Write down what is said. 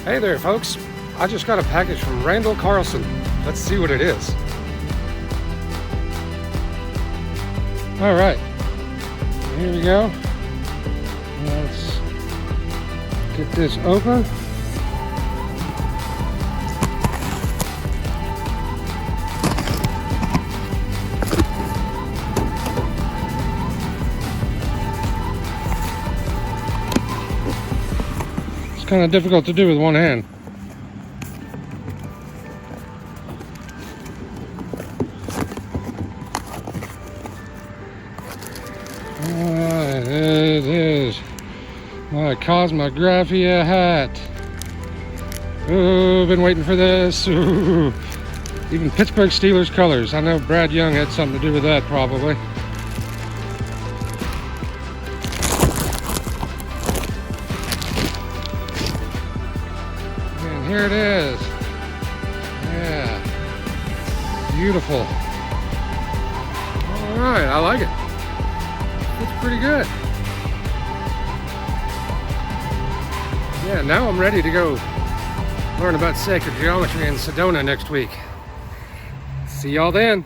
Hey there, folks. I just got a package from Randall Carlson. Let's see what it is. All right, here we go. Let's get this open. It's kind of difficult to do with one hand. It is my Kosmographia hat. Oh, been waiting for this. Ooh. Even Pittsburgh Steelers colors. I know Brad Young had something to do with that, probably. And here it is. Yeah. Beautiful. All right, I like it. It's pretty good. Yeah, now I'm ready to go learn about sacred geometry in Sedona next week. See y'all then.